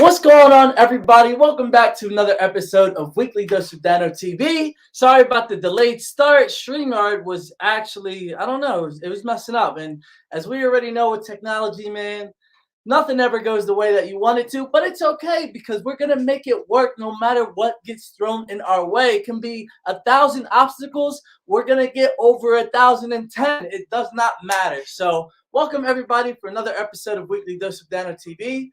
What's going on, everybody? Welcome back to another episode of Weekly Dose of Dano TV. Sorry about the delayed start. StreamYard was actually, I don't know, it was messing up. And as we already know with technology, man, nothing ever goes the way that you want it to. But it's okay because we're going to make it work no matter what gets thrown in our way. It can be 1,000 obstacles. We're going to get over 1,010. It does not matter. So welcome, everybody, for another episode of Weekly Dose of Dano TV.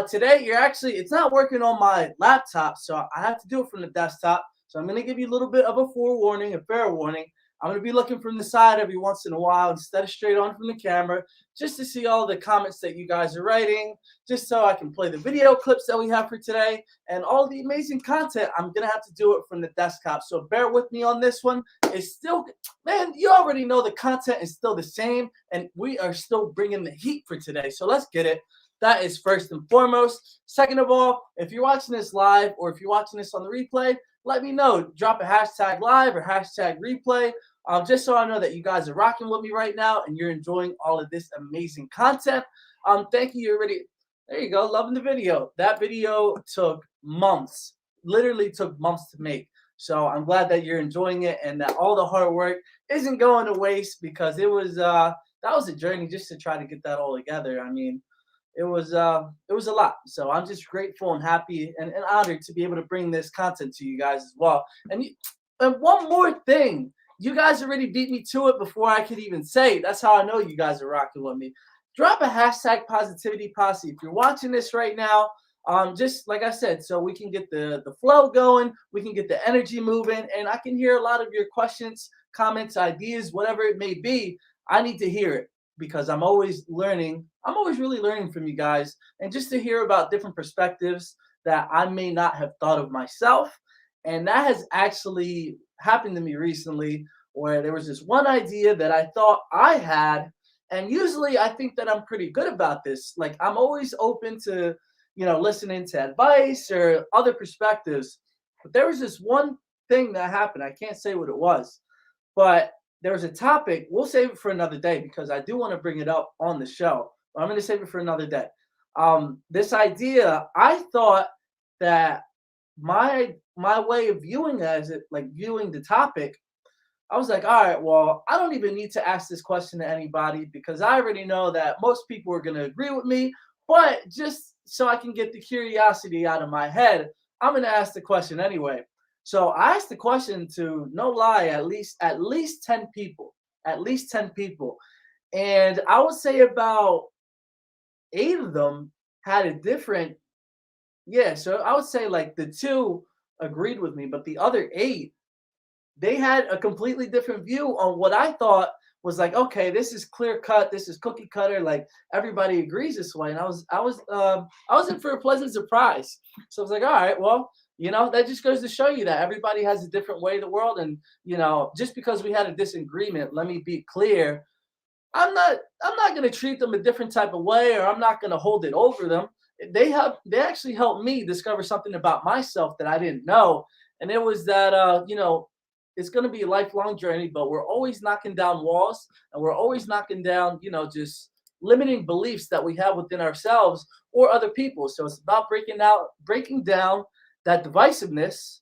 Today, it's not working on my laptop, so I have to do it from the desktop. So I'm going to give you a little bit of a forewarning, a fair warning. I'm going to be looking from the side every once in a while instead of straight on from the camera, just to see all the comments that you guys are writing, just so I can play the video clips that we have for today, and all the amazing content. I'm going to have to do it from the desktop, so bear with me on this one. It's still, man, you already know the content is still the same, and we are still bringing the heat for today, so let's get it. That is first and foremost. Second of all, if you're watching this live or if you're watching this on the replay, let me know. Drop a hashtag live or hashtag replay, just so I know that you guys are rocking with me right now and you're enjoying all of this amazing content. Thank you. You're already, there you go, loving the video. That video took months, literally took months to make. So I'm glad that you're enjoying it and that all the hard work isn't going to waste, because that was a journey just to try to get that all together. I mean, it was a lot. So I'm just grateful and happy and honored to be able to bring this content to you guys as well. And one more thing, you guys already beat me to it before I could even say it. That's how I know you guys are rocking with me. Drop a hashtag positivity posse if you're watching this right now. Just like I said, so we can get the flow going, we can get the energy moving, and I can hear a lot of your questions, comments, ideas, whatever it may be. I need to hear it, because I'm always learning. I'm always really learning from you guys, and just to hear about different perspectives that I may not have thought of myself. And that has actually happened to me recently, where there was this one idea that I thought I had, and usually I think that I'm pretty good about this. Like, I'm always open to, listening to advice or other perspectives. But there was this one thing that happened. I can't say what it was, but there was a topic. We'll save it for another day because I do want to bring it up on the show. But I'm going to save it for another day. This idea, I thought that my way of viewing it, as it, like, viewing the topic, I was like, all right, well, I don't even need to ask this question to anybody, because I already know that most people are going to agree with me. But just so I can get the curiosity out of my head, I'm going to ask the question anyway. So I asked the question to, no lie, at least 10 people, and I would say about 8 of them had a different. Yeah, so I would say like the 2 agreed with me, but the other 8, they had a completely different view on what I thought was like, okay, this is clear cut, this is cookie cutter, like everybody agrees this way. And I was in for a pleasant surprise. So I was like, all right, well, that just goes to show you that everybody has a different way of the world. And just because we had a disagreement, let me be clear, I'm not going to treat them a different type of way, or I'm not going to hold it over them. They actually helped me discover something about myself that I didn't know. And it was that it's going to be a lifelong journey, but we're always knocking down walls, and we're always knocking down, just limiting beliefs that we have within ourselves or other people. So it's about breaking down that divisiveness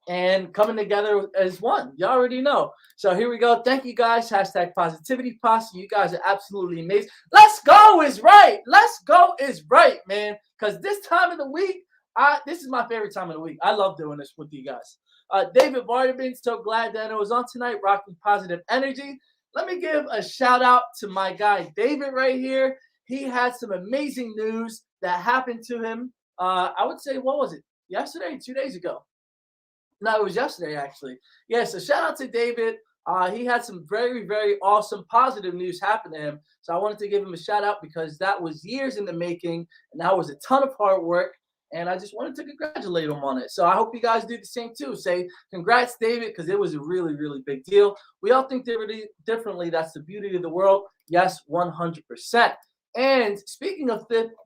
and coming together as one. You already know. So here we go. Thank you guys. Hashtag positivity posse. You guys are absolutely amazing. Let's go is right. Let's go is right, man. Because this time of the week, this is my favorite time of the week. I love doing this with you guys. David Vardabin, so glad that it was on tonight, rocking positive energy. Let me give a shout out to my guy David right here. He had some amazing news that happened to him. I would say, what was it? Yesterday, 2 days ago. No, it was yesterday, actually. Yeah, so shout out to David. He had some very, very awesome, positive news happen to him. So I wanted to give him a shout out, because that was years in the making, and that was a ton of hard work. And I just wanted to congratulate him on it. So I hope you guys do the same too. Say congrats, David, because it was a really, really big deal. We all think differently. That's the beauty of the world. Yes, 100%. And speaking of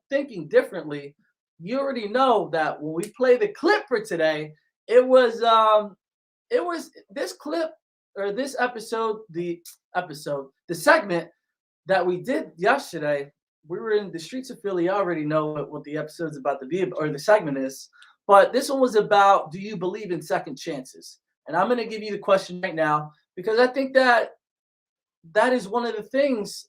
thinking differently, you already know that when we play the clip for today, it was this clip, or this episode, the segment that we did yesterday. we were in the streets of Philly. I already know what the episode's about to be, or the segment is. But this one was about, do you believe in second chances? And I'm going to give you the question right now because I think that is one of the things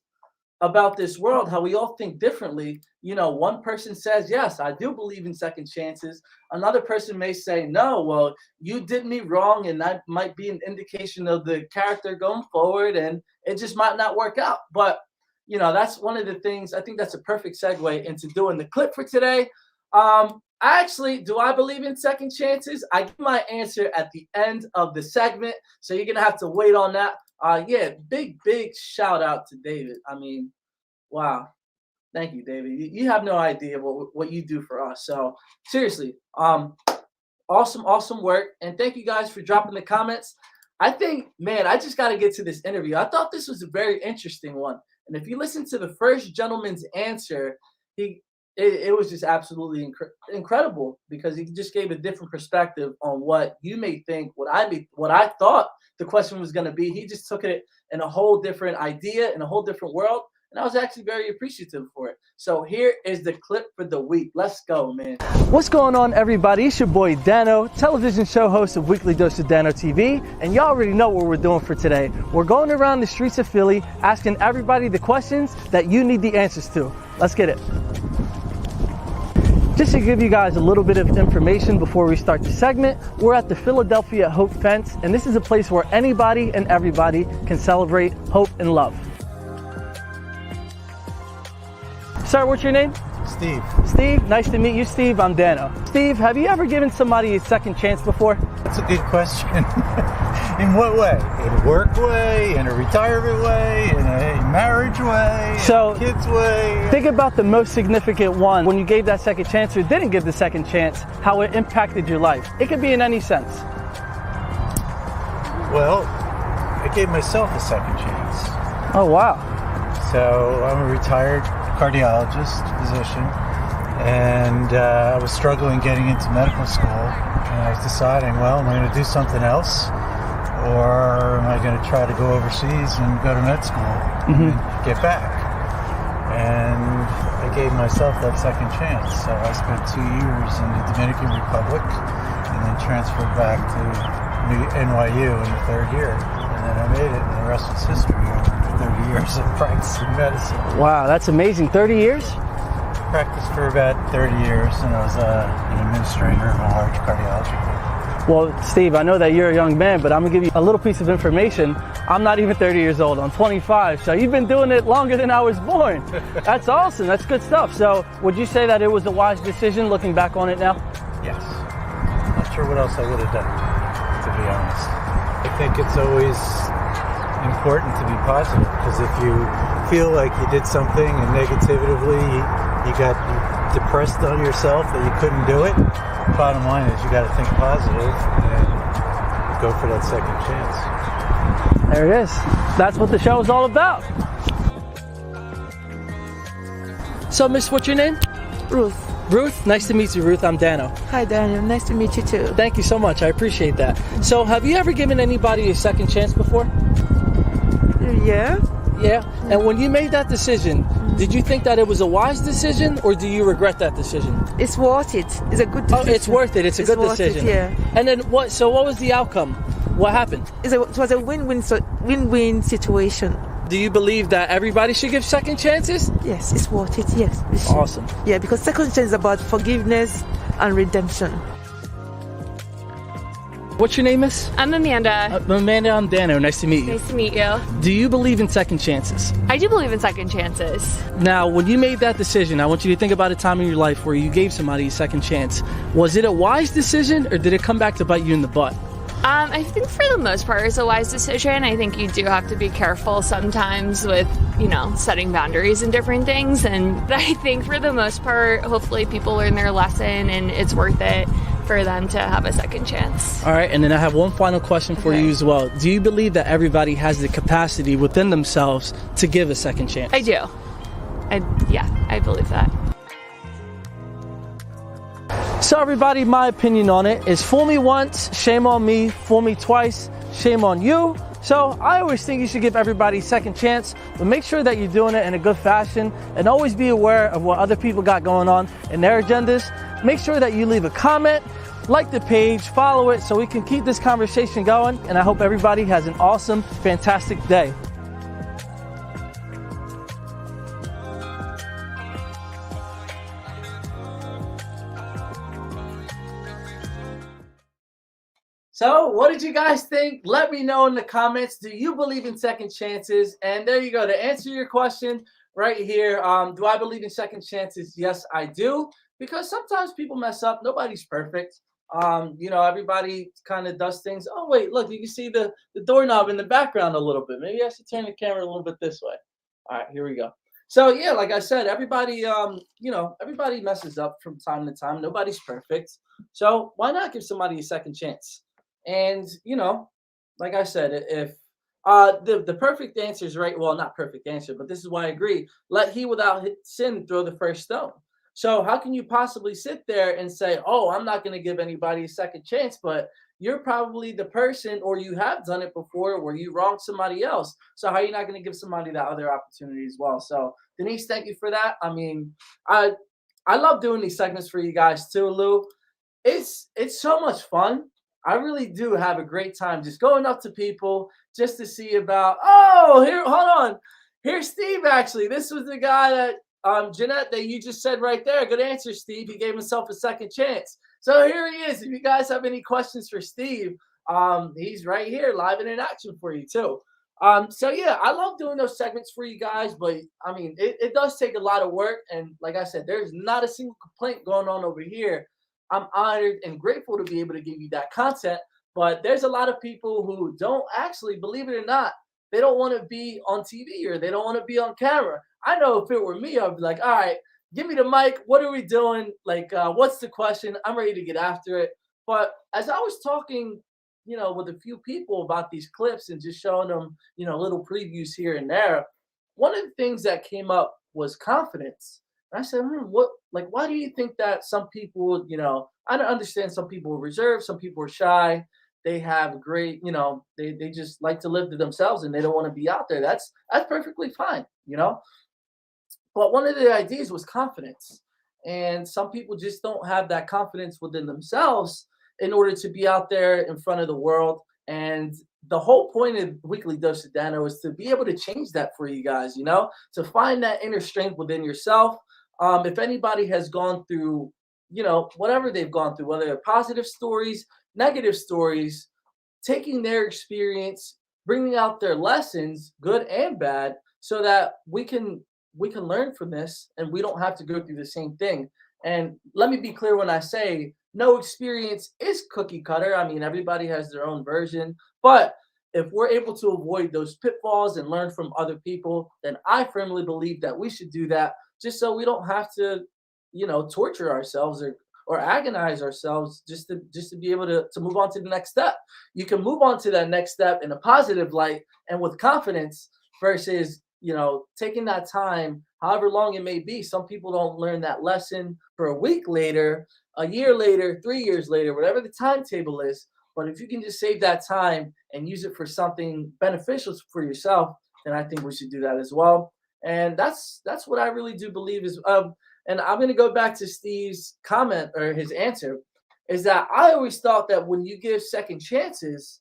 about this world, how we all think differently. You know, one person says, yes, I do believe in second chances. Another person may say, no, well, you did me wrong, and that might be an indication of the character going forward, and it just might not work out. But, you know, that's one of the things. I think that's a perfect segue into doing the clip for today. Do I believe in second chances? I give my answer at the end of the segment, so you're going to have to wait on that. Yeah, big shout out to David. I mean, wow. Thank you, David. You have no idea what you do for us. So seriously, awesome work. And thank you guys for dropping the comments. I think, man, I just got to get to this interview. I thought this was a very interesting one. And if you listen to the first gentleman's answer, it was just absolutely incredible because he just gave a different perspective on what you may think, what I thought the question was going to be. He just took it in a whole different idea, in a whole different world. And I was actually very appreciative for it. So here is the clip for the week. Let's go, man. What's going on, everybody? It's your boy Dano, television show host of Weekly Dose of Dano TV. And y'all already know what we're doing for today. We're going around the streets of Philly, asking everybody the questions that you need the answers to. Let's get it. Just to give you guys a little bit of information before we start the segment, we're at the Philadelphia Hope Fence, and this is a place where anybody and everybody can celebrate hope and love. Sir, what's your name? Steve. Steve, nice to meet you, Steve. I'm Dano. Steve, have you ever given somebody a second chance before? That's a good question. In what way? In a work way, in a retirement way, in a marriage way, in a kid's way? Think about the most significant one. When you gave that second chance or didn't give the second chance, how it impacted your life. It could be in any sense. Well, I gave myself a second chance. Oh, wow. So I'm a retired cardiologist, physician, and I was struggling getting into medical school, and I was deciding, well, am I going to do something else, or am I going to try to go overseas and go to med school and get back? And I gave myself that second chance. So I spent 2 years in the Dominican Republic and then transferred back to NYU in the third year. And then I made it, and the rest is history. Over 30 years of practicing medicine. Wow, that's amazing. 30 years? Practiced for about 30 years, and I was an administrator of a large cardiology group. Well, Steve, I know that you're a young man, but I'm going to give you a little piece of information. I'm not even 30 years old. I'm 25, so you've been doing it longer than I was born. That's awesome. That's good stuff. So would you say that it was a wise decision looking back on it now? Yes. I'm not sure what else I would have done, to be honest. I think it's always important to be positive, because if you feel like you did something and negatively you got depressed on yourself that you couldn't do it, bottom line is you got to think positive and go for that second chance. There it is. That's what the show is all about. So, miss, what's your name? Ruth. Ruth, nice to meet you, Ruth. I'm Dano. Hi, Daniel. Nice to meet you too. Thank you so much. I appreciate that. So, have you ever given anybody a second chance before? Yeah. Yeah? And when you made that decision, did you think that it was a wise decision, or do you regret that decision? It's worth it. It's a good decision. Oh, it's worth it. It's a good decision. Yeah. And then what? So what was the outcome? What happened? It was a win-win situation. Do you believe that everybody should give second chances? Yes, it's worth it. Yes. Awesome. Yeah, because second chance is about forgiveness and redemption. What's your name, miss? I'm Amanda. Amanda, I'm Dano. Nice to meet you. Nice to meet you. Do you believe in second chances? I do believe in second chances. Now, when you made that decision, I want you to think about a time in your life where you gave somebody a second chance. Was it a wise decision, or did it come back to bite you in the butt? I think for the most part it's a wise decision. I think you do have to be careful sometimes with, setting boundaries and different things. And I think for the most part, hopefully people learn their lesson and it's worth it for them to have a second chance. All right, and then I have one final question for you as well. Do you believe that everybody has the capacity within themselves to give a second chance? I do. I believe that. So everybody, my opinion on it is fool me once, shame on me. Fool me twice, shame on you. So I always think you should give everybody a second chance, but make sure that you're doing it in a good fashion and always be aware of what other people got going on in their agendas. Make sure that you leave a comment, like the page, follow it so we can keep this conversation going. And I hope everybody has an awesome, fantastic day. So what did you guys think? Let me know in the comments. Do you believe in second chances? And there you go. To answer your question right here, do I believe in second chances? Yes, I do. Because sometimes people mess up. Nobody's perfect. Everybody kind of does things. Oh, wait, look, you can see the doorknob in the background a little bit. Maybe I should turn the camera a little bit this way. All right, here we go. So yeah, like I said, everybody, everybody messes up from time to time. Nobody's perfect. So why not give somebody a second chance? And like I said, if the perfect answer is right, well, not perfect answer, but this is why I agree. Let he without sin throw the first stone. So how can you possibly sit there and say, oh, I'm not going to give anybody a second chance, but you're probably the person, or you have done it before where you wronged somebody else. So how are you not going to give somebody that other opportunity as well? So Denise, thank you for that. I mean, I love doing these segments for you guys too, Lou. It's so much fun. I really do have a great time just going up to people just to see about, oh, here, hold on. Here's Steve, actually. This was the guy that, Jeanette, that you just said right there. Good answer, Steve. He gave himself a second chance. So here he is. If you guys have any questions for Steve, he's right here, live and in action for you too. So yeah, I love doing those segments for you guys, but I mean, it does take a lot of work. And like I said, there's not a single complaint going on over here. I'm honored and grateful to be able to give you that content, but there's a lot of people who don't actually, believe it or not, they don't want to be on TV or they don't want to be on camera. I know if it were me, I'd be like, all right, give me the mic. What are we doing? Like, what's the question? I'm ready to get after it. But as I was talking, with a few people about these clips and just showing them, little previews here and there, one of the things that came up was confidence. And I said, why do you think that some people, I don't understand, some people are reserved, some people are shy. They have great, they just like to live to themselves and they don't want to be out there. That's perfectly fine, But one of the ideas was confidence. And some people just don't have that confidence within themselves in order to be out there in front of the world. And the whole point of Weekly Dose of Dano is to be able to change that for you guys, to find that inner strength within yourself. If anybody has gone through, whatever they've gone through, whether they're positive stories, negative stories, taking their experience, bringing out their lessons, good and bad, so that we can learn from this and we don't have to go through the same thing. And let me be clear when I say no experience is cookie cutter. I mean, everybody has their own version, but if we're able to avoid those pitfalls and learn from other people, then I firmly believe that we should do that, just so we don't have to, torture ourselves or agonize ourselves just to be able to move on to the next step. You can move on to that next step in a positive light and with confidence versus, taking that time, however long it may be. Some people don't learn that lesson for a week later, a year later, 3 years later, whatever the timetable is. But if you can just save that time and use it for something beneficial for yourself, then I think we should do that as well. And that's what I really do believe is, and I'm going to go back to Steve's comment or his answer, is that I always thought that when you give second chances,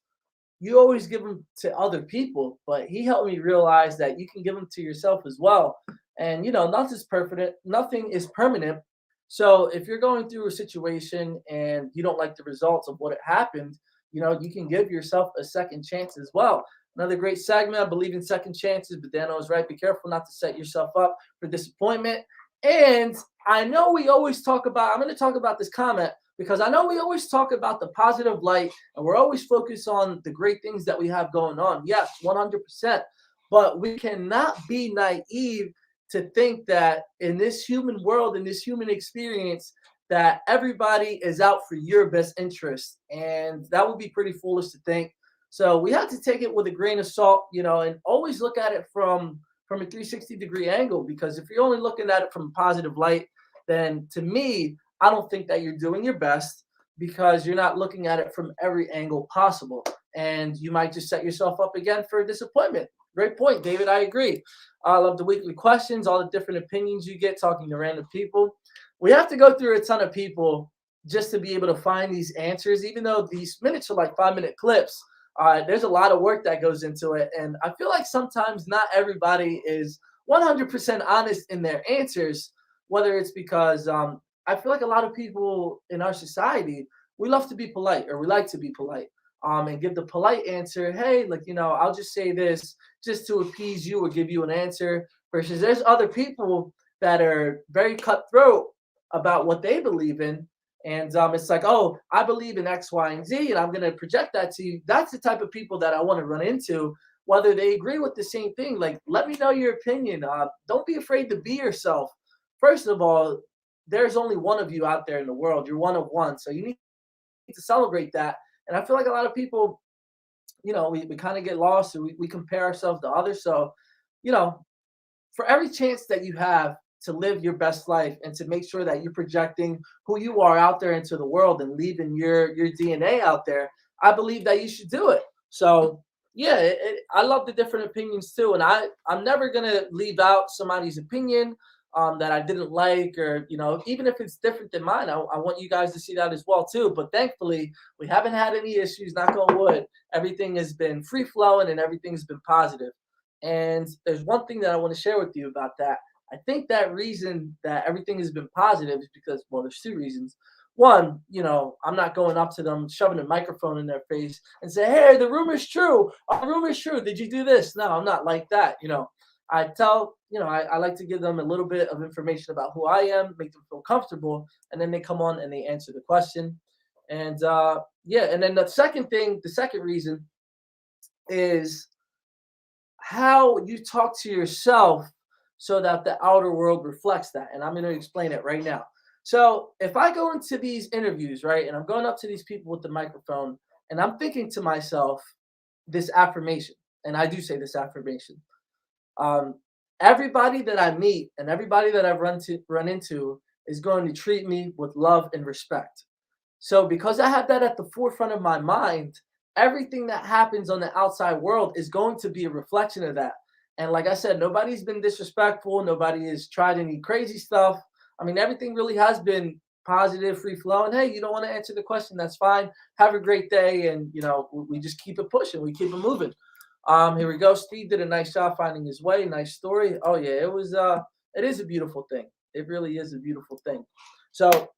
you always give them to other people. But he helped me realize that you can give them to yourself as well. And, nothing is permanent. So if you're going through a situation and you don't like the results of what happened, you can give yourself a second chance as well. Another great segment. I believe in second chances, but Dano is right. Be careful not to set yourself up for disappointment. And I know we always talk about, I'm going to talk about this comment because I know we always talk about the positive light and we're always focused on the great things that we have going on. Yes, 100%. But we cannot be naive to think that in this human world, in this human experience, that everybody is out for your best interest. And that would be pretty foolish to think. So we have to take it with a grain of salt, and always look at it from a 360-degree angle, because if you're only looking at it from a positive light, then to me, I don't think that you're doing your best because you're not looking at it from every angle possible. and you might just set yourself up again for a disappointment. Great point, David. I agree. I love the weekly questions, all the different opinions you get talking to random people. We have to go through a ton of people just to be able to find these answers, even though these minutes are like 5-minute clips. There's a lot of work that goes into it. And I feel like sometimes not everybody is 100% honest in their answers, whether it's because I feel like a lot of people in our society, we love to be polite, or we like to be polite, and give the polite answer. Hey, like, I'll just say this just to appease you or give you an answer, versus there's other people that are very cutthroat about what they believe in. And it's like, oh, I believe in X, Y, and Z, and I'm going to project that to you. That's the type of people that I want to run into, whether they agree with the same thing. Like, let me know your opinion. Don't be afraid to be yourself. First of all, there's only one of you out there in the world. You're one of one. So you need to celebrate that. And I feel like a lot of people, we kind of get lost, or we compare ourselves to others. So, for every chance that you have to live your best life and to make sure that you're projecting who you are out there into the world and leaving your DNA out there, I believe that you should do it. So yeah, I love the different opinions too. And I'm never going to leave out somebody's opinion that I didn't like, or, even if it's different than mine, I want you guys to see that as well too. But thankfully, we haven't had any issues, knock on wood. Everything has been free flowing and everything's been positive. And there's one thing that I want to share with you about that. I think that reason that everything has been positive is because, well, there's two reasons. One, I'm not going up to them, shoving a microphone in their face and say, hey, the rumor's true. Oh, the rumor's true. Did you do this? No, I'm not like that. I tell, I like to give them a little bit of information about who I am, make them feel comfortable, and then they come on and they answer the question. And and then the second reason is how you talk to yourself so that the outer world reflects that. And I'm going to explain it right now. So if I go into these interviews, right, and I'm going up to these people with the microphone, and I'm thinking to myself this affirmation, and I do say this affirmation, everybody that I meet and everybody that I've run into is going to treat me with love and respect. So because I have that at the forefront of my mind, everything that happens on the outside world is going to be a reflection of that. And like I said, nobody's been disrespectful. Nobody has tried any crazy stuff. I mean, everything really has been positive, free flowing. Hey, you don't want to answer the question? That's fine. Have a great day. And, we just keep it pushing. We keep it moving. Here we go. Steve did a nice job finding his way. Nice story. Oh yeah, it is a beautiful thing. It really is a beautiful thing. So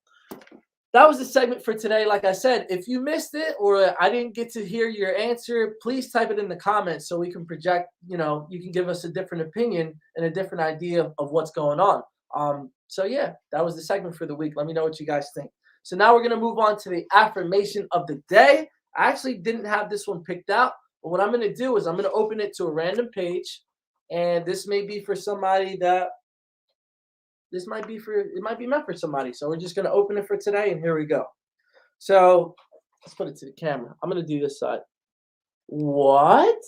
that was the segment for today. Like I said, if you missed it or I didn't get to hear your answer, please type it in the comments so we can project, you can give us a different opinion and a different idea of what's going on. So yeah, that was the segment for the week. Let me know what you guys think. So now we're going to move on to the affirmation of the day. I actually didn't have this one picked out, but what I'm going to do is I'm going to open it to a random page, and this may be for somebody that it might be meant for somebody. So we're just going to open it for today, and here we go. So let's put it to the camera. I'm going to do this side. What?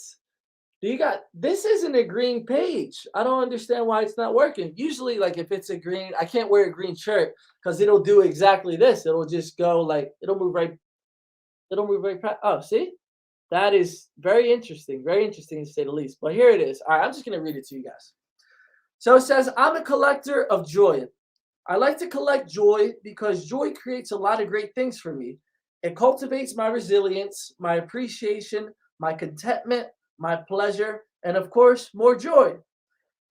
This isn't a green page. I don't understand why it's not working. Usually, like if it's a green, I can't wear a green shirt because it'll do exactly this. It'll just go like, it'll move right. Oh, see? That is very interesting to say the least. But here it is. All right, I'm just going to read it to you guys. So it says, I'm a collector of joy. I like to collect joy because joy creates a lot of great things for me. It cultivates my resilience, my appreciation, my contentment, my pleasure, and of course, more joy.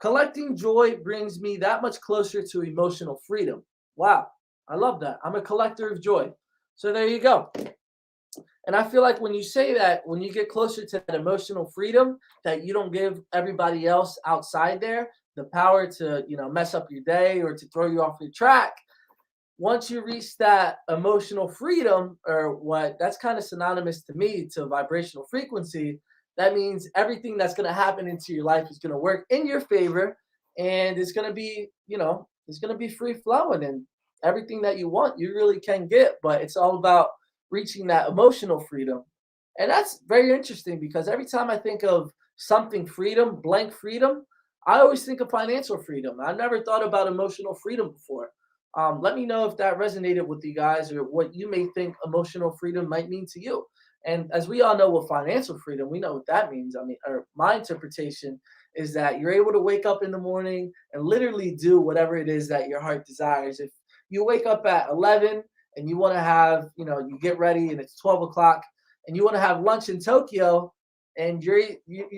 Collecting joy brings me that much closer to emotional freedom. Wow, I love that. I'm a collector of joy. So there you go. And I feel like when you say that, when you get closer to that emotional freedom, that you don't give everybody else outside there the power to, mess up your day or to throw you off your track. Once you reach that emotional freedom, or that's kind of synonymous to me to vibrational frequency, that means everything that's going to happen into your life is going to work in your favor, and it's going to be, it's going to be free flowing, and everything that you want, you really can get, but it's all about reaching that emotional freedom. And that's very interesting because every time I think of something freedom, blank freedom, I always think of financial freedom. I never thought about emotional freedom before. Let me know if that resonated with you guys or what you may think emotional freedom might mean to you. And as we all know with financial freedom, we know what that means. I mean, or my interpretation is that you're able to wake up in the morning and literally do whatever it is that your heart desires. If you wake up at 11 and you want to have, you get ready and it's 12 o'clock and you want to have lunch in Tokyo, and you're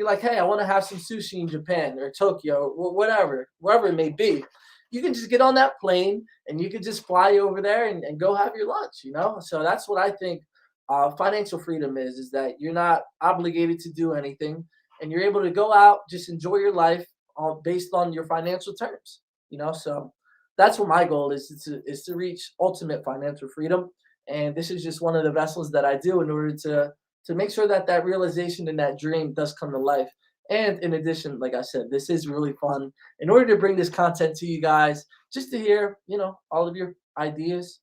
like, hey, I want to have some sushi in Japan or Tokyo or whatever, wherever it may be. You can just get on that plane and you can just fly over there and go have your lunch. So that's what I think financial freedom is that you're not obligated to do anything and you're able to go out, just enjoy your life based on your financial terms. So that's what my goal is to reach ultimate financial freedom. And this is just one of the vessels that I do in order to make sure that that realization and that dream does come to life. And in addition, like I said, this is really fun in order to bring this content to you guys, just to hear, all of your ideas,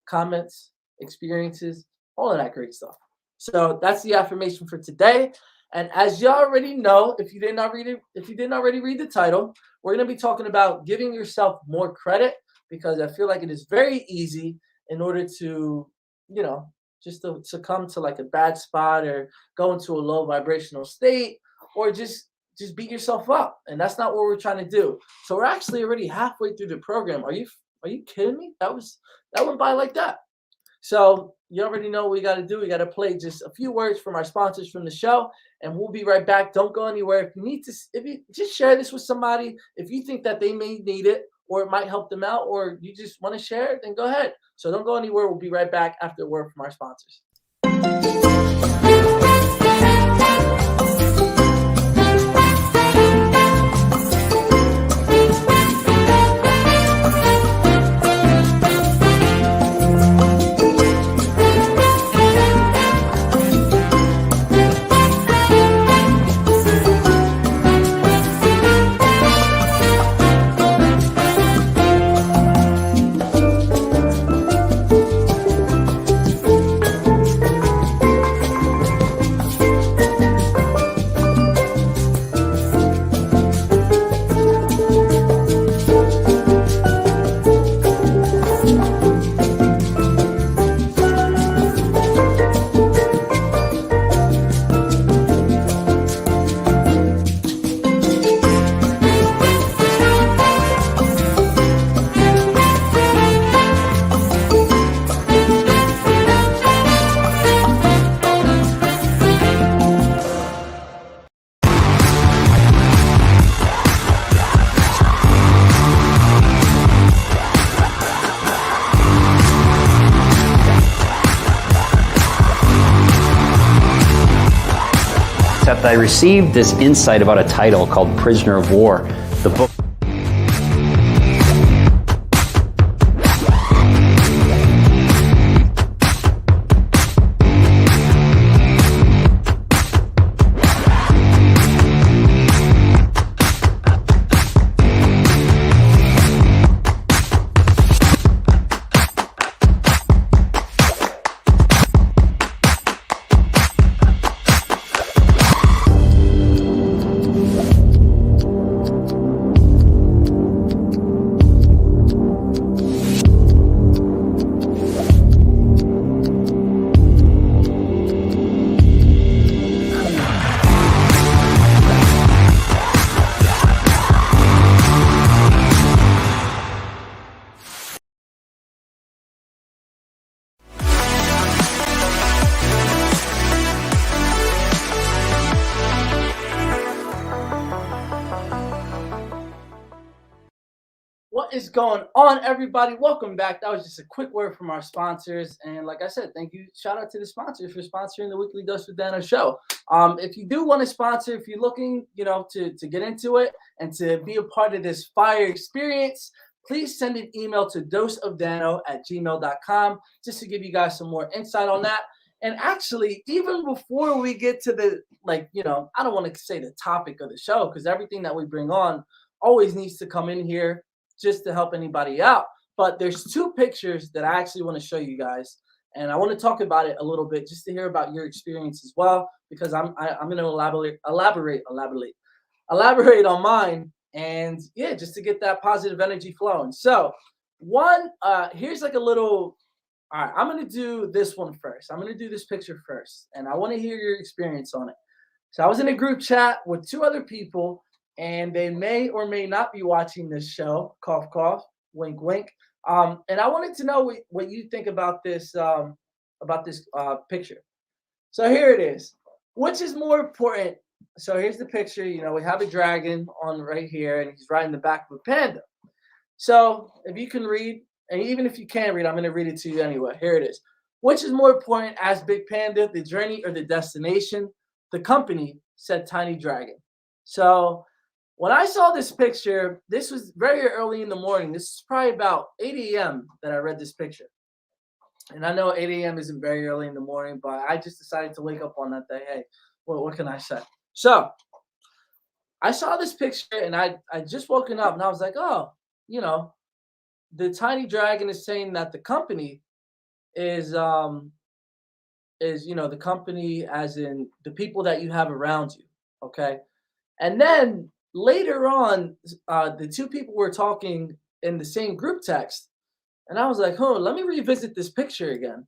comments, experiences, all of that great stuff. So that's the affirmation for today. And as you already know, if you did not already read the title, we're going to be talking about giving yourself more credit, because I feel like it is very easy in order to, just to succumb to like a bad spot or go into a low vibrational state or just beat yourself up. And that's not what we're trying to do. So we're actually already halfway through the program. Are you kidding me? That went by like that. So you already know what we got to do. We got to play just a few words from our sponsors from the show, and we'll be right back. Don't go anywhere. If you just share this with somebody, if you think that they may need it or it might help them out, or you just want to share it, then go ahead. So don't go anywhere. We'll be right back after a word from our sponsors. I received this insight about a title called Prisoner of War. The book What is going on, everybody? Welcome back. That was just a quick word from our sponsors. And like I said, thank you. Shout out to the sponsors for sponsoring the Weekly Dose with Dano show. If you do want to sponsor, if you're looking, to get into it and to be a part of this fire experience, please send an email to doseofdano@gmail.com just to give you guys some more insight on that. And actually, even before we get to the, I don't want to say the topic of the show, because everything that we bring on always needs to come in here just to help anybody out. But there's two pictures that I actually want to show you guys. And I want to talk about it a little bit just to hear about your experience as well, because I'm going to elaborate on mine. And yeah, just to get that positive energy flowing. So one, here's like a little. All right, I'm gonna do this one first. I'm gonna do this picture first, and I want to hear your experience on it. So I was in a group chat with two other people, and they may or may not be watching this show. Cough, cough, wink, wink. And I wanted to know what you think about this picture. So here it is. Which is more important? So here's the picture. You know, we have a dragon on right here, and he's riding the back of a panda. So if you can read, and even if you can't read, I'm going to read it to you anyway. Here it is. Which is more important as Big Panda, the journey or the destination? The company, said Tiny Dragon. So when I saw this picture, this was very early in the morning. This is probably about 8 a.m. that I read this picture. And I know 8 a.m. isn't very early in the morning, but I just decided to wake up on that day. Hey, what can I say? So I saw this picture and I just woken up and I was like, oh, you know, the Tiny Dragon is saying that the company is the company as in the people that you have around you. Okay. And then later on, the two people were talking in the same group text. And I was like, oh, let me revisit this picture again.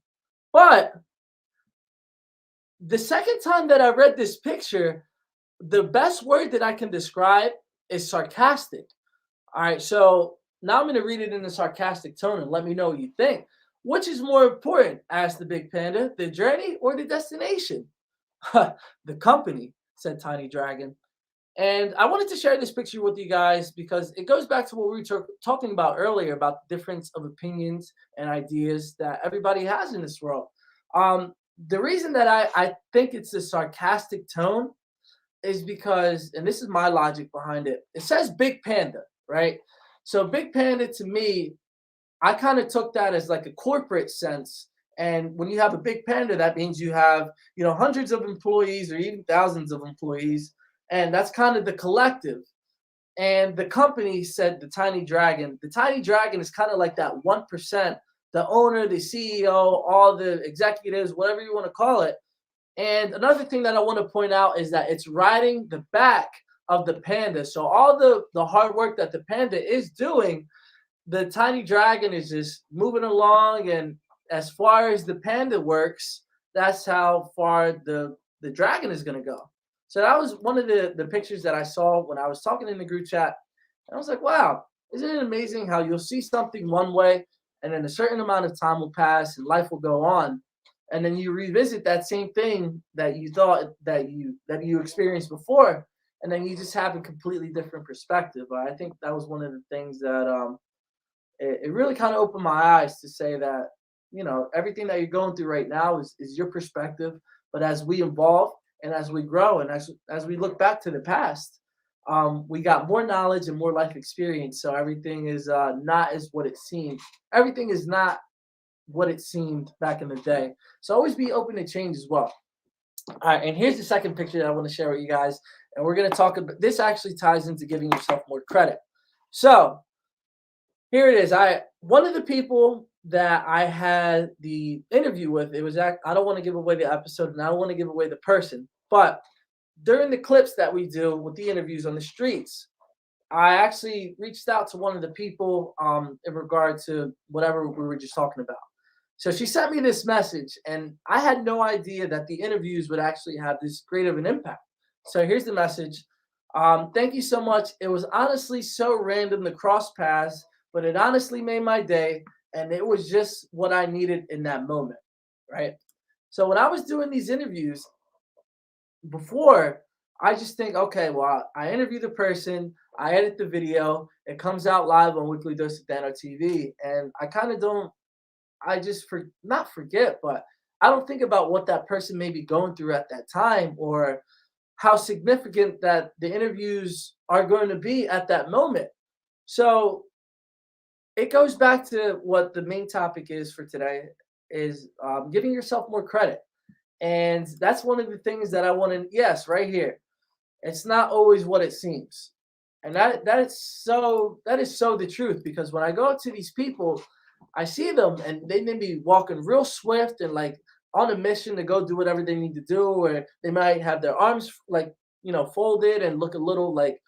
But the second time that I read this picture, the best word that I can describe is sarcastic. All right, so now I'm going to read it in a sarcastic tone and let me know what you think. Which is more important? Asked the big panda, the journey or the destination? The company, said Tiny Dragon. And I wanted to share this picture with you guys because it goes back to what we were talking about earlier about the difference of opinions and ideas that everybody has in this world. The reason that I think it's a sarcastic tone is because, and this is my logic behind it, it says Big Panda, right? So Big Panda to me, I kind of took that as like a corporate sense. And when you have a big panda, that means you have, hundreds of employees or even thousands of employees. And that's kind of the collective. And the company said the Tiny Dragon. The Tiny Dragon is kind of like that 1%, the owner, the CEO, all the executives, whatever you want to call it. And another thing that I want to point out is that it's riding the back of the panda. So all the hard work that the panda is doing, the Tiny Dragon is just moving along. And as far as the panda works, that's how far the dragon is going to go. So that was one of the pictures that I saw when I was talking in the group chat. And I was like, wow, isn't it amazing how you'll see something one way and then a certain amount of time will pass and life will go on. And then you revisit that same thing that you thought that you experienced before. And then you just have a completely different perspective. I think that was one of the things that it really kind of opened my eyes to say that, everything that you're going through right now is your perspective. But as we evolve and as we grow and as we look back to the past, we got more knowledge and more life experience. So everything is not as what it seemed. Everything is not what it seemed back in the day. So always be open to change as well. All right, and here's the second picture that I want to share with you guys. And we're going to talk about this. Actually ties into giving yourself more credit. So here it is. One of the people that I had the interview with, I don't want to give away the episode and I don't want to give away the person, but during the clips that we do with the interviews on the streets, I actually reached out to one of the people in regard to whatever we were just talking about. So she sent me this message and I had no idea that the interviews would actually have this great of an impact. So here's the message. Thank you so much. It was honestly so random to cross paths, but it honestly made my day. And it was just what I needed in that moment, right? So when I was doing these interviews before, I just think, okay, well, I interview the person, I edit the video, it comes out live on Weekly Dose of Dano TV, and I kind of don't, not forget, but I don't think about what that person may be going through at that time or how significant that the interviews are going to be at that moment. So it goes back to what the main topic is for today is giving yourself more credit. And that's one of the things that I want to, yes, right here. It's not always what it seems. And that is so the truth, because when I go up to these people, I see them and they may be walking real swift and like on a mission to go do whatever they need to do, or they might have their arms like, folded and look a little like,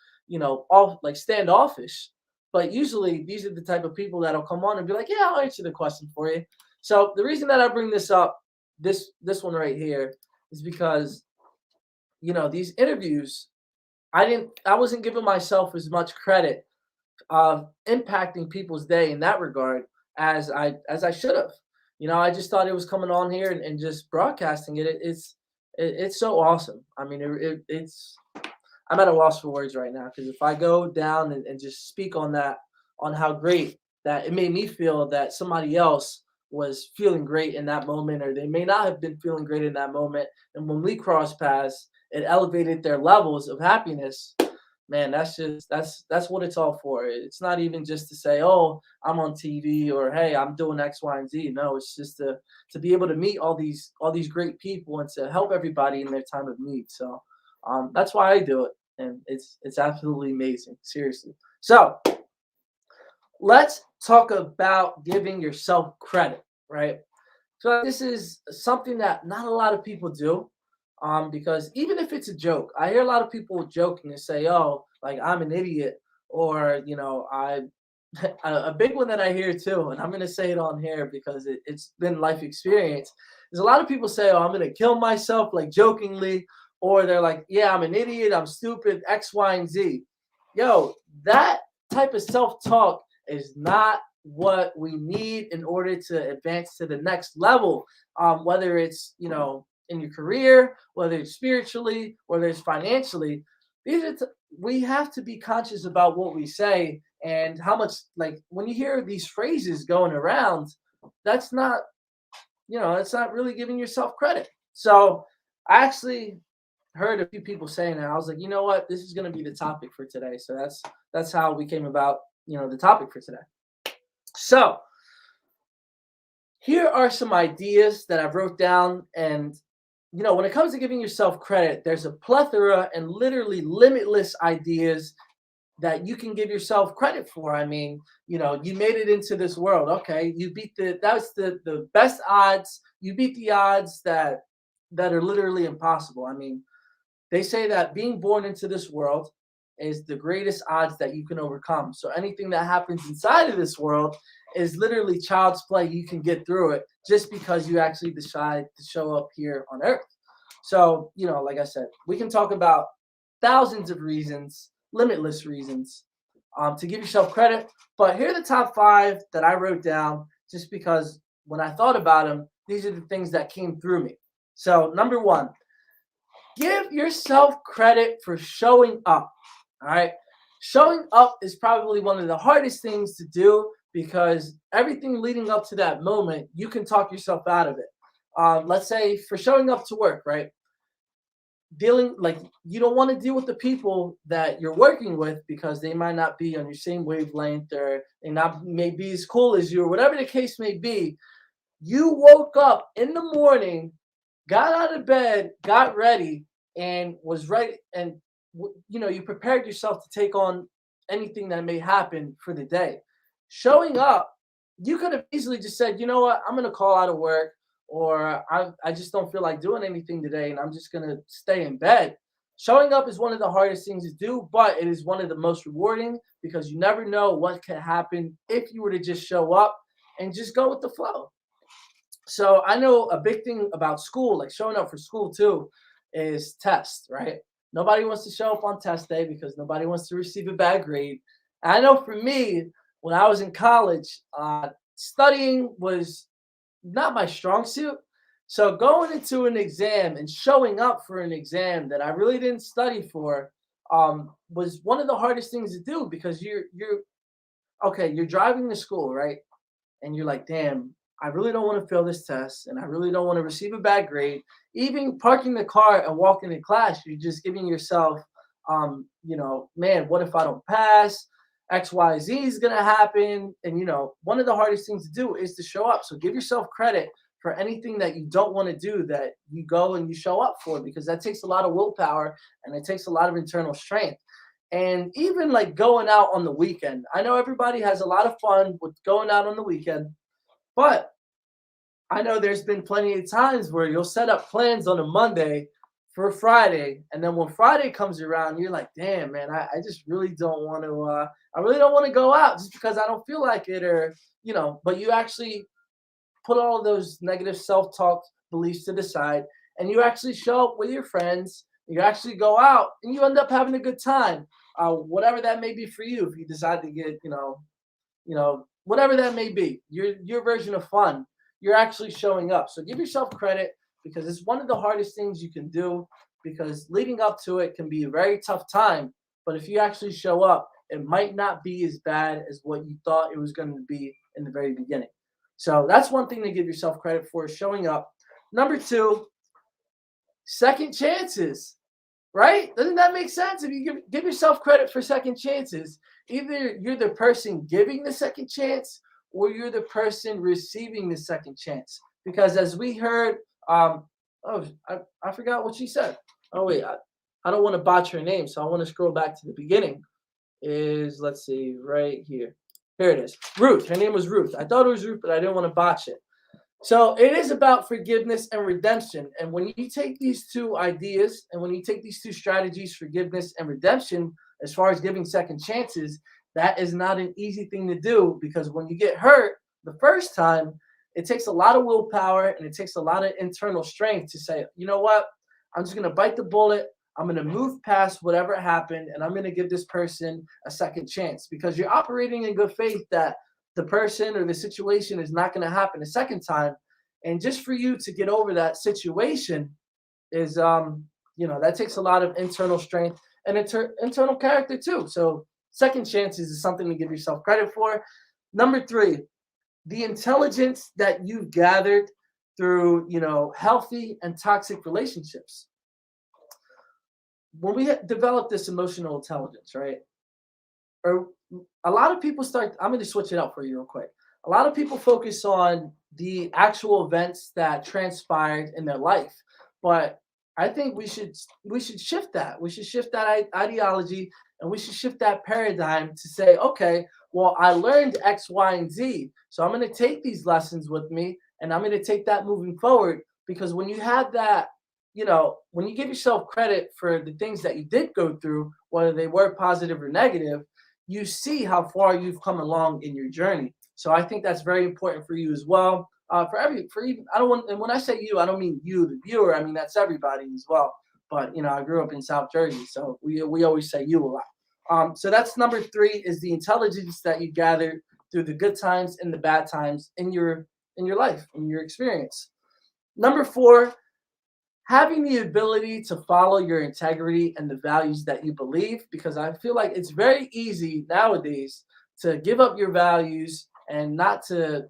all like standoffish. but usually these are the type of people that'll come on and be like, yeah, I'll answer the question for you. So the reason that I bring this up, this one right here, is because, these interviews, I wasn't giving myself as much credit of impacting people's day in that regard as I should have. I just thought it was coming on here and just broadcasting it. It's so awesome. I mean, it's I'm at a loss for words right now, because if I go down and just speak on that, on how great that it made me feel that somebody else was feeling great in that moment, or they may not have been feeling great in that moment, and when we cross paths, it elevated their levels of happiness. Man, that's what it's all for. It's not even just to say, oh, I'm on TV, or hey, I'm doing X, Y, and Z. No, it's just to be able to meet all these great people and to help everybody in their time of need. So that's why I do it, and it's absolutely amazing, seriously. So let's talk about giving yourself credit, right? So this is something that not a lot of people do. Because even if it's a joke, I hear a lot of people joking and say, "Oh, like I'm an idiot," or I. A big one that I hear too, and I'm gonna say it on here because it's been life experience. Is a lot of people say, "Oh, I'm gonna kill myself," like jokingly, or they're like, "Yeah, I'm an idiot, I'm stupid, X, Y, and Z." Yo, that type of self-talk is not what we need in order to advance to the next level. Whether it's in your career, whether it's spiritually, whether it's financially, we have to be conscious about what we say and how much, like, when you hear these phrases going around, that's not really giving yourself credit. So I actually heard a few people saying that. I was like, you know what, this is going to be the topic for today. So that's how we came about, the topic for today. So here are some ideas that I wrote down, and when it comes to giving yourself credit, there's a plethora and literally limitless ideas that you can give yourself credit for. I mean, you made it into this world. Okay, you beat that's the best odds. You beat the odds that are literally impossible. I mean, they say that being born into this world is the greatest odds that you can overcome. So anything that happens inside of this world is literally child's play. You can get through it just because you actually decide to show up here on Earth. So, like I said, we can talk about thousands of reasons, limitless reasons, to give yourself credit. But here are the top 5 that I wrote down just because when I thought about them, these are the things that came through me. So, number 1, give yourself credit for showing up. All right. Showing up is probably one of the hardest things to do, because everything leading up to that moment, you can talk yourself out of it. Let's say for showing up to work, right? You don't want to deal with the people that you're working with because they might not be on your same wavelength, or they may be as cool as you, or whatever the case may be. You woke up in the morning, got out of bed, got ready, and was ready, and you prepared yourself to take on anything that may happen for the day. Showing up, you could have easily just said, you know what, I'm going to call out of work, or I just don't feel like doing anything today, and I'm just going to stay in bed. Showing up is one of the hardest things to do, but it is one of the most rewarding, because you never know what could happen if you were to just show up and just go with the flow. So I know a big thing about school, like showing up for school too, is tests, right? Nobody wants to show up on test day because nobody wants to receive a bad grade. And I know for me, when I was in college, studying was not my strong suit. So going into an exam and showing up for an exam that I really didn't study for was one of the hardest things to do, because you're driving to school, right? And you're like, damn, I really don't want to fail this test, and I really don't want to receive a bad grade. Even parking the car and walking to class, you're just giving yourself, man, what if I don't pass? X, Y, Z is going to happen. And, one of the hardest things to do is to show up. So give yourself credit for anything that you don't want to do, that you go and you show up for, because that takes a lot of willpower and it takes a lot of internal strength. And even like going out on the weekend, I know everybody has a lot of fun with going out on the weekend, but I know there's been plenty of times where you'll set up plans on a Monday for Friday, and then when Friday comes around, you're like, damn, man, I just really don't want to. I really don't want to go out just because I don't feel like it, or But you actually put all of those negative self-talk beliefs to the side, and you actually show up with your friends. You actually go out, and you end up having a good time, whatever that may be for you. If you decide to get, whatever that may be, your version of fun, you're actually showing up. So give yourself credit because it's one of the hardest things you can do. Because leading up to it can be a very tough time, but if you actually show up, it might not be as bad as what you thought it was going to be in the very beginning. So that's one thing to give yourself credit for, showing up. Number two, second chances, right? Doesn't that make sense? If you give yourself credit for second chances, either you're the person giving the second chance or you're the person receiving the second chance. Because as we heard, I forgot what she said. Oh, wait, I don't want to botch her name, so I want to scroll back to the beginning. Let's see, right here. Here it is. Ruth. Her name was Ruth. I thought it was Ruth, but I didn't want to botch it. So it is about forgiveness and redemption. And when you take these two ideas and when you take these two strategies, forgiveness and redemption, as far as giving second chances, that is not an easy thing to do, because when you get hurt the first time, it takes a lot of willpower and it takes a lot of internal strength to say, you know what, I'm just going to bite the bullet. I'm going to move past whatever happened, and I'm going to give this person a second chance, because you're operating in good faith that the person or the situation is not going to happen a second time. And just for you to get over that situation is, that takes a lot of internal strength and internal character too. So second chances is something to give yourself credit for. Number three, the intelligence that you've gathered through, healthy and toxic relationships. When we develop this emotional intelligence, right? Or a lot of people I'm going to switch it up for you real quick. A lot of people focus on the actual events that transpired in their life, but I think we should shift that. We should shift that ideology, and we should shift that paradigm to say, okay, well, I learned X, Y, and Z, so I'm going to take these lessons with me, and I'm going to take that moving forward. Because when you have that, when you give yourself credit for the things that you did go through, whether they were positive or negative, you see how far you've come along in your journey. So I think that's very important for you as well. And when I say you, I don't mean you, the viewer. I mean that's everybody as well. But I grew up in South Jersey, so we always say you a lot. So that's number three, is the intelligence that you gathered through the good times and the bad times in your life, in your experience. Number four, having the ability to follow your integrity and the values that you believe, because I feel like it's very easy nowadays to give up your values and not to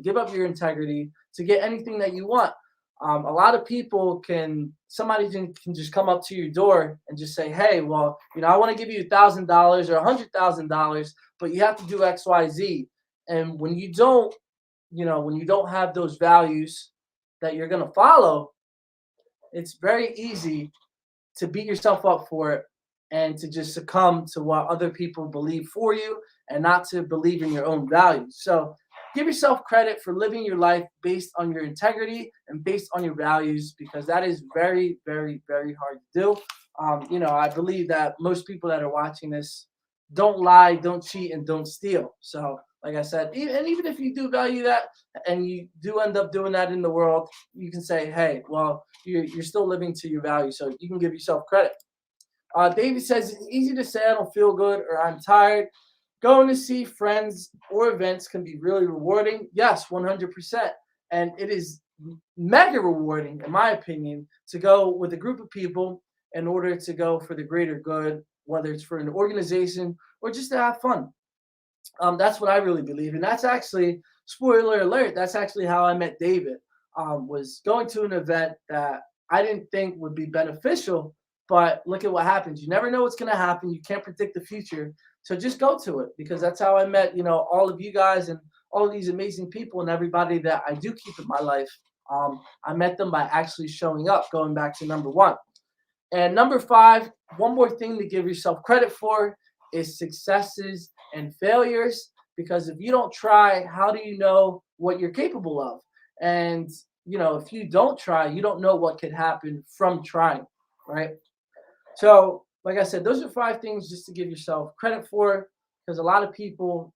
give up your integrity to get anything that you want. A lot of people somebody can just come up to your door and just say, hey, well, I want to give you $1,000 or $100,000, but you have to do X, Y, Z. And when you don't have those values that you're going to follow, it's very easy to beat yourself up for it and to just succumb to what other people believe for you and not to believe in your own values. So give yourself credit for living your life based on your integrity and based on your values, because that is very, very, very hard to do. I believe that most people that are watching this don't lie, don't cheat, and don't steal. So like I said, even if you do value that and you do end up doing that in the world, you can say, hey, well, you're still living to your values, so you can give yourself credit. David says, it's easy to say I don't feel good or I'm tired. Going to see friends or events can be really rewarding. Yes, 100%. And it is mega rewarding, in my opinion, to go with a group of people in order to go for the greater good, whether it's for an organization or just to have fun. That's what I really believe. And that's actually, spoiler alert, that's actually how I met David, was going to an event that I didn't think would be beneficial, but look at what happens. You never know what's going to happen. You can't predict the future. So just go to it, because that's how I met, all of you guys and all of these amazing people and everybody that I do keep in my life. I met them by actually showing up, going back to number one. And number five, one more thing to give yourself credit for is successes and failures, because if you don't try, how do you know what you're capable of? And, if you don't try, you don't know what could happen from trying. right? So, like I said, those are 5 things just to give yourself credit for, because a lot of people,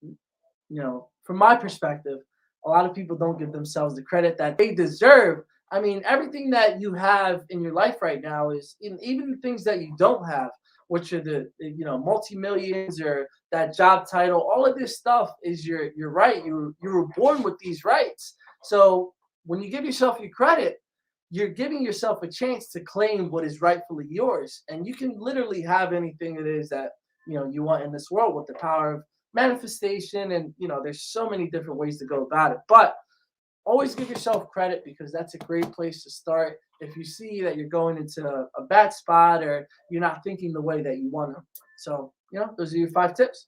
from my perspective, a lot of people don't give themselves the credit that they deserve. I mean, everything that you have in your life right now is even the things that you don't have, which are the multi-millions or that job title. All of this stuff is your right. You were born with these rights. So when you give yourself your credit, you're giving yourself a chance to claim what is rightfully yours, and you can literally have anything it is that you want in this world with the power of manifestation. And there's so many different ways to go about it, but always give yourself credit, because that's a great place to start if you see that you're going into a bad spot or you're not thinking the way that you want to. So those are your 5 tips.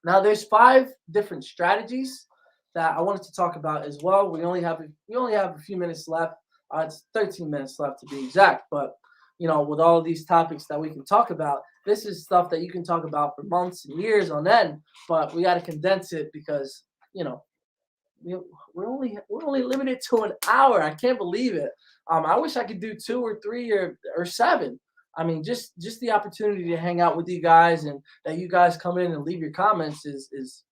Now there's 5 different strategies that I wanted to talk about as well. We only have a few minutes left. It's 13 minutes left to be exact, but with all of these topics that we can talk about, this is stuff that you can talk about for months and years on end, but we got to condense it because we're only limited to an hour. I can't believe it. I wish I could do 2 or 3 or 7. I mean, just the opportunity to hang out with you guys and that you guys come in and leave your comments is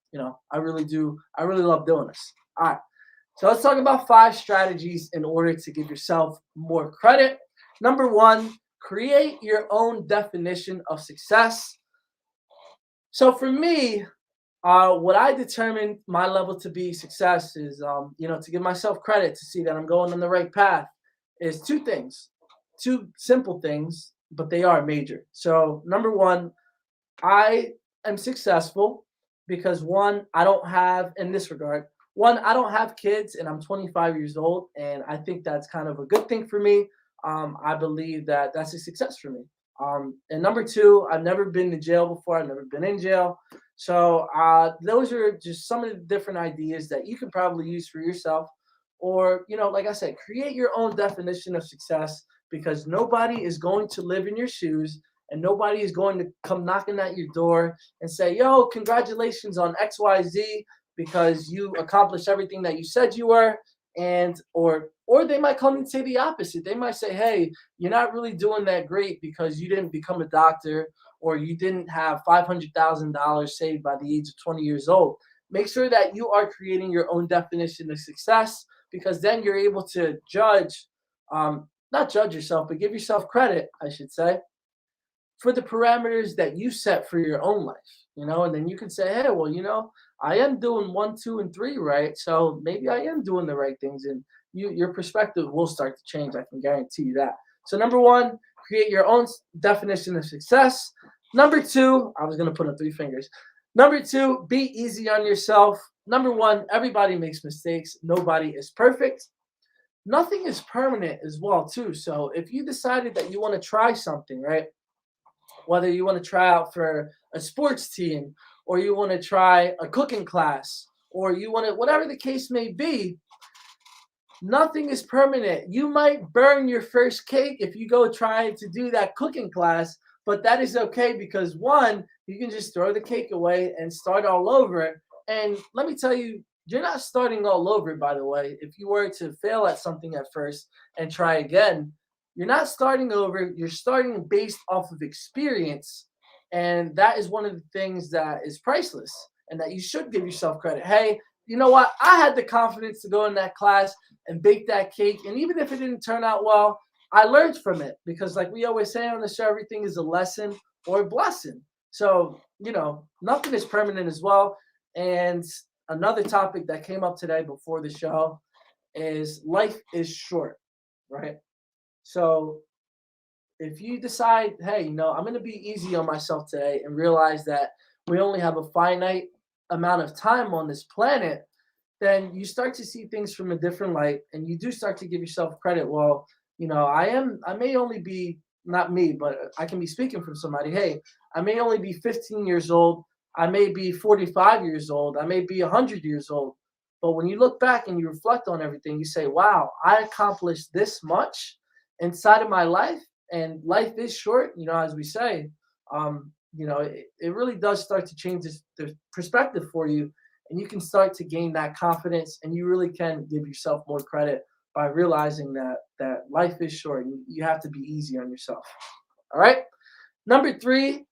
I really love doing this. All right. So let's talk about 5 strategies in order to give yourself more credit. Number 1, create your own definition of success. So for me, what I determined my level to be success is, to give myself credit to see that I'm going on the right path, is 2 things, 2 simple things, but they are major. So number 1, I am successful because I don't have kids and I'm 25 years old. And I think that's kind of a good thing for me. I believe that that's a success for me. And number 2, I've never been to jail before. I've never been in jail. So those are just some of the different ideas that you can probably use for yourself. Or, like I said, create your own definition of success, because nobody is going to live in your shoes and nobody is going to come knocking at your door and say, yo, congratulations on XYZ, because you accomplished everything that you said you were. And or they might come and say the opposite. They might say, hey, you're not really doing that great because you didn't become a doctor, or you didn't have $500,000 saved by the age of 20 years old. Make sure that you are creating your own definition of success, because then you're able to not judge yourself, but give yourself credit, I should say, for the parameters that you set for your own life, and then you can say, hey, well, I am doing 1, 2, and 3 right, so maybe I am doing the right things, and your perspective will start to change. I can guarantee you that. So number 1, create your own definition of success. Number 2, I was going to put up 3 fingers. Number 2, be easy on yourself. Number 1, everybody makes mistakes. Nobody is perfect. Nothing is permanent as well, too. So if you decided that you want to try something, right, whether you want to try out for a sports team, or you want to try a cooking class, or you want to, whatever the case may be, nothing is permanent. You might burn your first cake if you go try to do that cooking class, but that is okay, because 1, you can just throw the cake away and start all over. And let me tell you, you're not starting all over, by the way. If you were to fail at something at first and try again, you're not starting over. You're starting based off of experience. And that is one of the things that is priceless, and that you should give yourself credit. Hey, you know what? I had the confidence to go in that class and bake that cake. And even if it didn't turn out well, I learned from it, because like we always say on the show, everything is a lesson or a blessing. So, nothing is permanent as well. And another topic that came up today before the show is life is short, right? So if you decide, hey, I'm going to be easy on myself today and realize that we only have a finite amount of time on this planet, then you start to see things from a different light, and you do start to give yourself credit. Well, I may only be, not me, but I can be speaking from somebody. Hey, I may only be 15 years old. I may be 45 years old. I may be 100 years old. But when you look back and you reflect on everything, you say, wow, I accomplished this much inside of my life, and life is short, as we say. It really does start to change the perspective for you, and you can start to gain that confidence, and you really can give yourself more credit by realizing that that life is short. You have to be easy on yourself. All right. Number 3,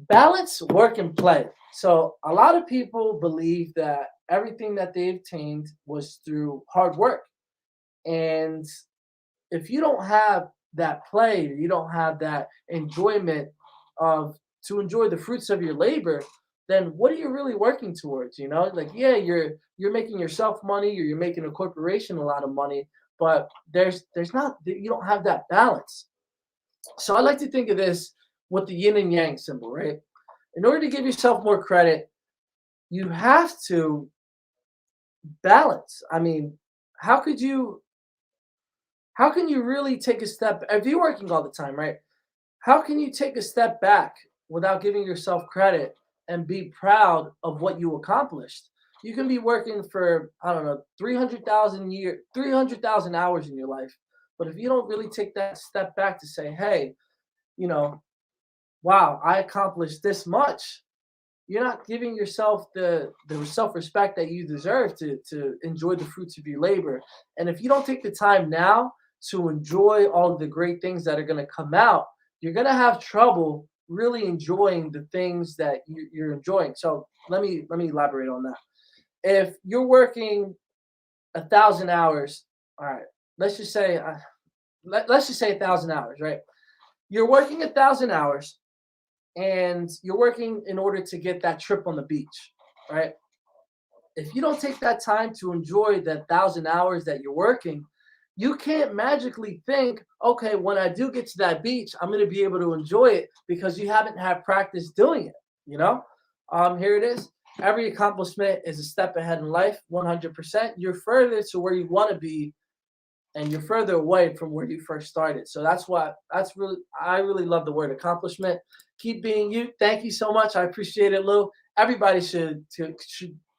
balance work and play. So a lot of people believe that everything that they've attained was through hard work. And if you don't have that play, you don't have that enjoyment of to enjoy the fruits of your labor, then what are you really working towards? You know, like yeah, you're making yourself money, or you're making a corporation a lot of money, but there's not you don't have that balance. So I like to think of this with the yin and yang symbol, right? In order to give yourself more credit, you have to balance. I mean, how could you how can you really take a step if you're working all the time, right? How can you take a step back without giving yourself credit and be proud of what you accomplished? You can be working for, I don't know, 300,000 hours in your life. But if you don't really take that step back to say, hey, you know, wow, I accomplished this much, you're not giving yourself the self-respect that you deserve to enjoy the fruits of your labor. And if you don't take the time now to enjoy all of the great things that are going to come out, you're going to have trouble really enjoying the things that you're enjoying. So let me elaborate on that. If you're working 1,000 hours, all right, let's just say let's just say 1,000 hours, right? You're working 1,000 hours, and you're working in order to get that trip on the beach, right? If you don't take that time to enjoy the 1,000 hours that you're working, you can't magically think, okay, when I do get to that beach, I'm going to be able to enjoy it, because you haven't had practice doing it. You know, here it is. Every accomplishment is a step ahead in life. 100%. You're further to where you want to be, and you're further away from where you first started. So I really love the word accomplishment. Keep being you. Thank you so much. I appreciate it, Lou. Everybody should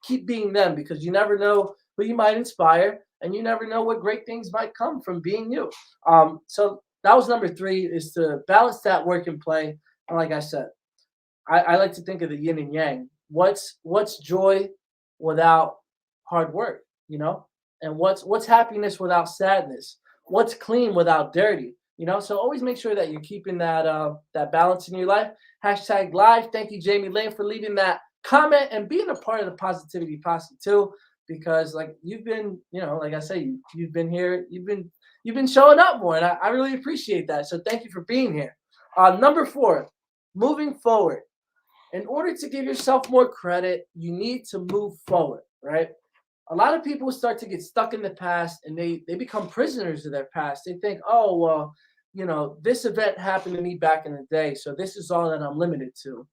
keep being them, because you never know who you might inspire, and you never know what great things might come from being you. So that was number 3, is to balance that work and play. And like I said, I like to think of the yin and yang. What's joy without hard work, you know? And what's happiness without sadness? What's clean without dirty? You know, so always make sure that you're keeping that balance in your life. Hashtag live. Thank you, Jamie Lane, for leaving that comment and being a part of the Positivity Posse too. Because like you've been, you know, like I say, you've been here, you've been showing up more, and I really appreciate that. So thank you for being here. Number 4, moving forward. In order to give yourself more credit, you need to move forward, right? A lot of people start to get stuck in the past, and they become prisoners of their past. They think, oh, well, you know, this event happened to me back in the day, so this is all that I'm limited to.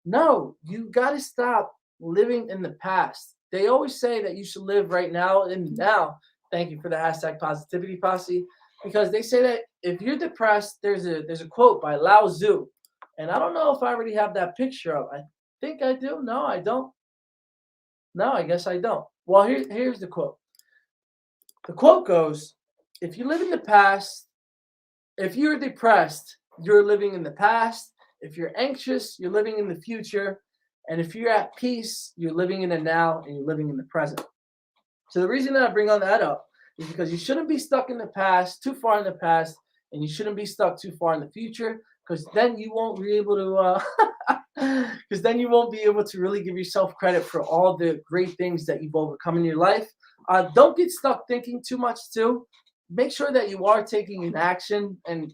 No, you got to stop living in the past. They always say that you should live right now in the now. Thank you for the hashtag Positivity Posse, because they say that if you're depressed, there's a quote by Lao Tzu, and I don't know if I already have that picture up. I think I do. No, I don't. No, I guess I don't. Well, here's the quote. The quote goes, if you live in the past, if you're depressed, you're living in the past. If you're anxious, you're living in the future. And if you're at peace, you're living in the now, and you're living in the present. So the reason that I bring on that up is because you shouldn't be stuck in the past, too far in the past, and you shouldn't be stuck too far in the future, because then you won't be able to really give yourself credit for all the great things that you've overcome in your life. Don't get stuck thinking too much too. Make sure that you are taking an action, and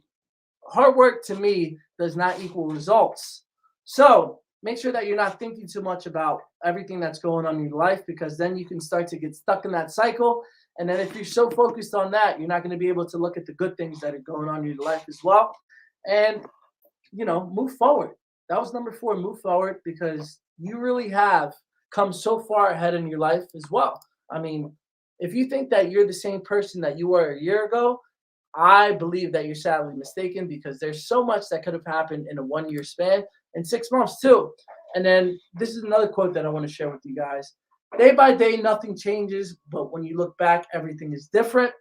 hard work to me does not equal results. So make sure that you're not thinking too much about everything that's going on in your life, because then you can start to get stuck in that cycle. And then if you're so focused on that, you're not going to be able to look at the good things that are going on in your life as well. And, you know, move forward. That was number 4, move forward, because you really have come so far ahead in your life as well. I mean, if you think that you're the same person that you were a year ago, I believe that you're sadly mistaken, because there's so much that could have happened in a 1-year span, and 6 months too. And then this is another quote that I want to share with you guys. Day by day, nothing changes, but when you look back, everything is different.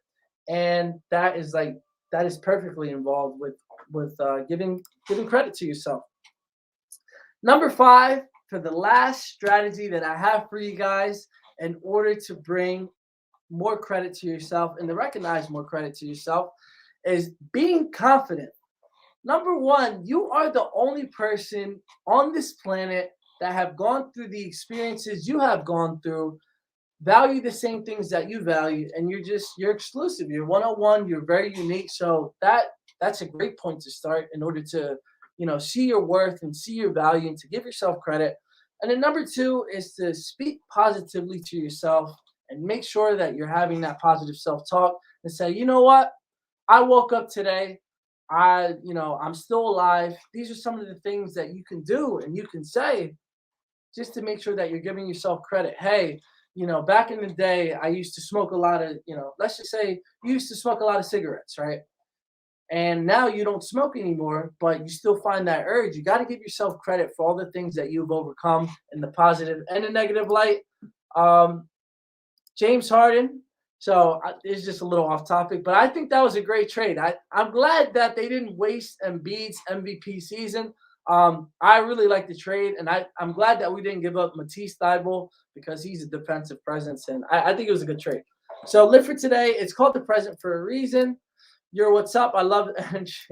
And that is perfectly involved with giving credit to yourself. Number 5, for the last strategy that I have for you guys in order to bring more credit to yourself and to recognize more credit to yourself is being confident. Number one, you are the only person on this planet that have gone through the experiences you have gone through, value the same things that you value, and you're exclusive. You're one-on-one, you're very unique. So that's a great point to start in order to, see your worth and see your value and to give yourself credit. And then number two is to speak positively to yourself and make sure that you're having that positive self-talk and say, you know what? I woke up today. I'm still alive. These are some of the things that you can do and you can say just to make sure that you're giving yourself credit. Hey, back in the day, I used to smoke a lot of, let's just say you used to smoke a lot of cigarettes, right? And now you don't smoke anymore, but you still find that urge. You got to give yourself credit for all the things that you've overcome in the positive and the negative light. James Harden. So it's just a little off topic, but I think that was a great trade. I'm glad that they didn't waste Embiid's MVP season. I really like the trade, and I'm glad that we didn't give up Matisse Thybulle because he's a defensive presence, and I think it was a good trade. So live for today. It's called the present for a reason. You're what's up. I love to finish.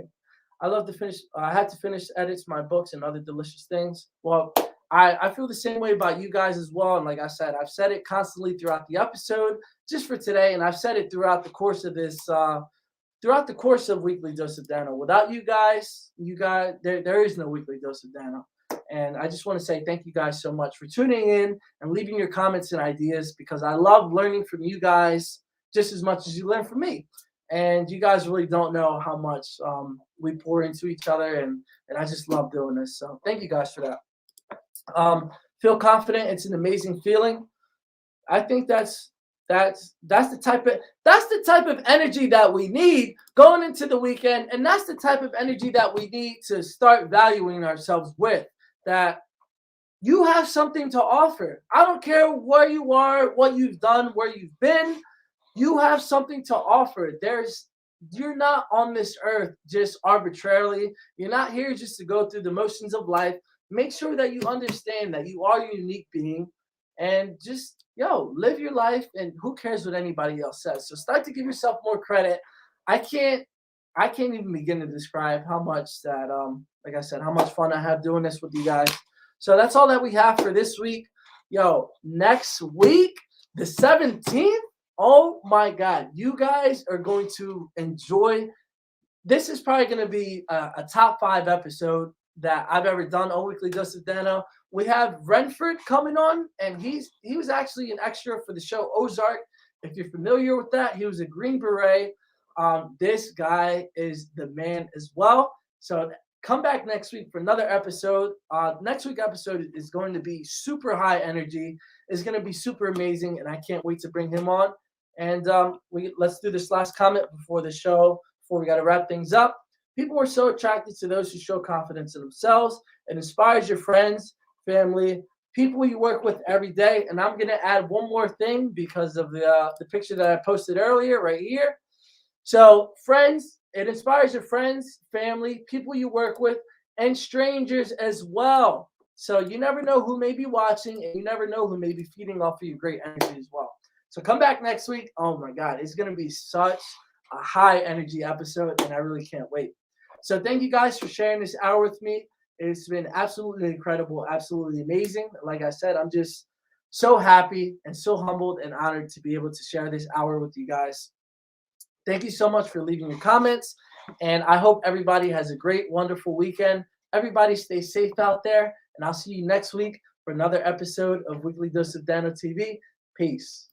I had to finish edits my books and other delicious things. Well, I feel the same way about you guys as well. And like I said, I've said it constantly throughout the episode, just for today, and I've said it throughout the course of this, throughout the course of Weekly Dose of Dano. Without you guys, there is no Weekly Dose of Dano. And I just want to say thank you guys so much for tuning in and leaving your comments and ideas, because I love learning from you guys just as much as you learn from me. And you guys really don't know how much we pour into each other, and I just love doing this. So thank you guys for that. Feel confident. It's an amazing feeling. I think that's the type of energy that we need going into the weekend, and that's the type of energy that we need to start valuing ourselves with. That you have something to offer. I don't care where you are, what you've done, where you've been. You have something to offer. You're not on this earth just arbitrarily. You're not here just to go through the motions of life. Make sure that you understand that you are a unique being, and just live your life, and who cares what anybody else says. So start to give yourself more credit. I can't even begin to describe how much that like I said, how much fun I have doing this with you guys. So that's all that we have for this week. Next week, the 17th. Oh my God, you guys are going to enjoy. This is probably going to be a top 5 episode that I've ever done on Weekly Dose of Dano. We have Renford coming on, and he was actually an extra for the show Ozark. If you're familiar with that, he was a Green Beret. This guy is the man as well. So come back next week for another episode. Next week's episode is going to be super high energy. It's going to be super amazing, and I can't wait to bring him on. And let's do this last comment before we got to wrap things up. People are so attracted to those who show confidence in themselves. It inspires your friends, family, people you work with every day. And I'm going to add one more thing because of the picture that I posted earlier right here. So friends, it inspires your friends, family, people you work with, and strangers as well. So you never know who may be watching, and you never know who may be feeding off of your great energy as well. So come back next week. Oh my God, it's going to be such a high energy episode, and I really can't wait. So thank you guys for sharing this hour with me. It's been absolutely incredible, absolutely amazing. Like I said, I'm just so happy and so humbled and honored to be able to share this hour with you guys. Thank you so much for leaving your comments, and I hope everybody has a great, wonderful weekend. Everybody stay safe out there, and I'll see you next week for another episode of Weekly Dose of Dano TV. Peace.